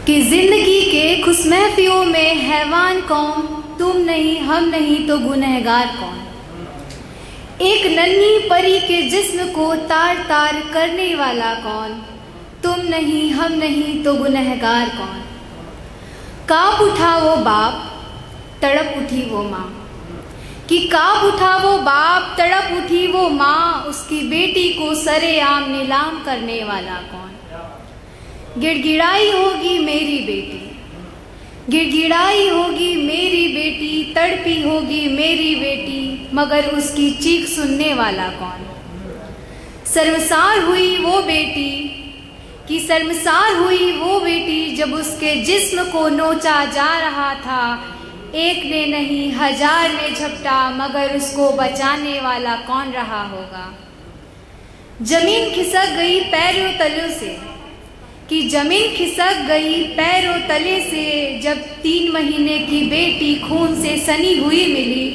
कि जिंदगी के खुश महफिलों में हैवान कौन, तुम नहीं हम नहीं तो गुनहगार कौन। एक नन्ही परी के जिस्म को तार तार करने वाला कौन, तुम नहीं हम नहीं तो गुनहगार कौन। काँप उठा वो बाप तड़प उठी वो माँ, कि काँप उठा वो बाप तड़प उठी वो माँ, उसकी बेटी को सरेआम नीलाम करने वाला कौन। गिड़गिड़ाई होगी मेरी बेटी, गिड़गिड़ाई होगी मेरी बेटी, तड़पी होगी मेरी बेटी, मगर उसकी चीख सुनने वाला कौन। शर्मसार हुई वो बेटी कि शर्मसार हुई वो बेटी, जब उसके जिस्म को नोचा जा रहा था, एक ने नहीं हजार ने झपटा, मगर उसको बचाने वाला कौन रहा होगा। जमीन खिसक गई पैरों तलों से, कि जमीन खिसक गई पैरों तले से, जब 3 महीने की बेटी खून से सनी हुई मिली,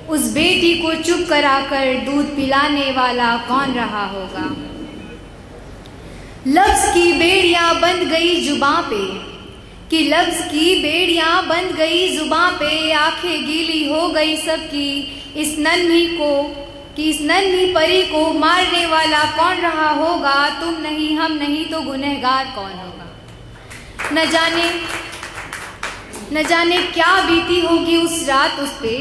उस बेटी को चुप कराकर दूध पिलाने वाला कौन रहा होगा। लफ्ज़ की बेड़ियां बंध गई जुबां पे, कि लफ्ज़ की बेड़ियां बंध गई जुबां पे, आंखें गीली हो गई सबकी इस नन्ही को, कि इस नन्ही परी को मारने वाला कौन रहा होगा। तुम नहीं हम नहीं तो गुनहगार कौन होगा। न जाने क्या बीती होगी उस रात उस पे,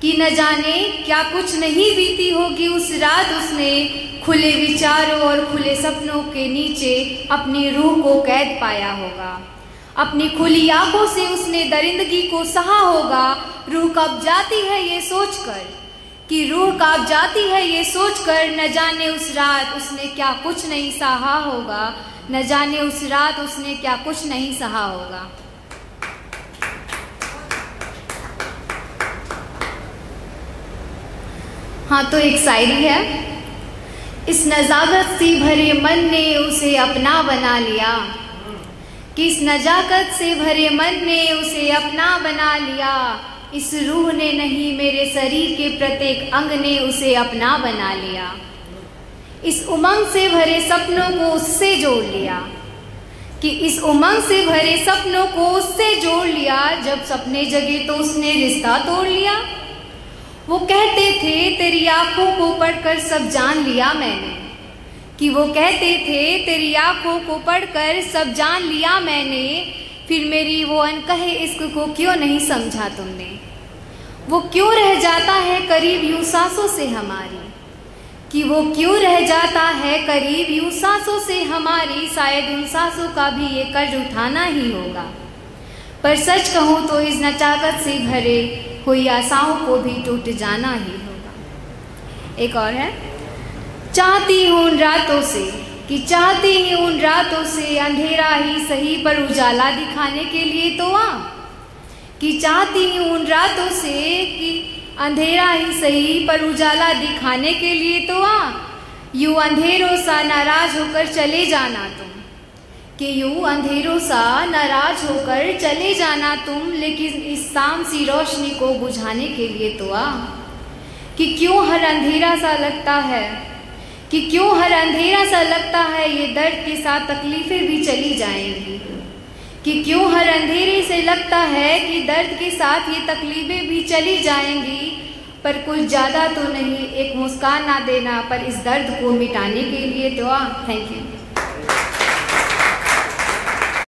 कि न जाने क्या कुछ नहीं बीती होगी उस रात उसने, खुले विचारों और खुले सपनों के नीचे अपनी रूह को कैद पाया होगा। अपनी खुली आंखों से उसने दरिंदगी को सहा होगा। रूह कब जाती है ये सोचकर, कि रूह कांप जाती है ये सोचकर, न जाने उस रात उसने क्या कुछ नहीं सहा होगा, न जाने उस रात उसने क्या कुछ नहीं सहा होगा। हाँ, तो एक शायरी है। इस नजाकत से भरे मन ने उसे अपना बना लिया, कि इस नजाकत से भरे मन ने उसे अपना बना लिया, इस रूह ने नहीं मेरे शरीर के प्रत्येक अंग ने उसे अपना बना लिया। इस उमंग से भरे सपनों को उससे जोड़ लिया, कि इस उमंग से भरे सपनों को उससे जोड़ लिया, जब सपने जगे तो उसने रिश्ता तोड़ लिया। वो कहते थे तेरी आंखों को पढ़कर सब जान लिया मैंने, कि वो कहते थे तेरी आंखों को पढ़कर सब जान लिया मैंने, फिर मेरी वो अनकहे इश्क को क्यों नहीं समझा तुमने। वो क्यों रह जाता है करीब यूं सांसों से हमारी, कि वो क्यों रह जाता है करीब यूं सांसों से हमारी, शायद उन सांसों का भी ये कर्ज उठाना ही होगा। पर सच कहूँ तो इस नचाकत से भरे हुई आशाओं को भी टूट जाना ही होगा। एक और है। चाहती हूँ उन रातों से, कि चाहती ही उन रातों से, अंधेरा ही सही पर उजाला दिखाने के लिए तो आ, कि चाहती ही उन रातों से, कि अंधेरा ही सही पर उजाला दिखाने के लिए तो आ, यूं अंधेरों सा नाराज होकर चले जाना तुम, कि यूं अंधेरों सा नाराज होकर चले जाना तुम, लेकिन इस शाम सी रोशनी को बुझाने के लिए तो आ, कि क्यों हर अंधेरा सा लगता है, कि क्यों हर अंधेरा सा लगता है ये दर्द के साथ तकलीफ़ें भी चली जाएंगी, कि क्यों हर अंधेरे से लगता है कि दर्द के साथ ये तकलीफ़ें भी चली जाएंगी, पर कुछ ज़्यादा तो नहीं एक मुस्कान ना देना, पर इस दर्द को मिटाने के लिए दुआ। Thank you.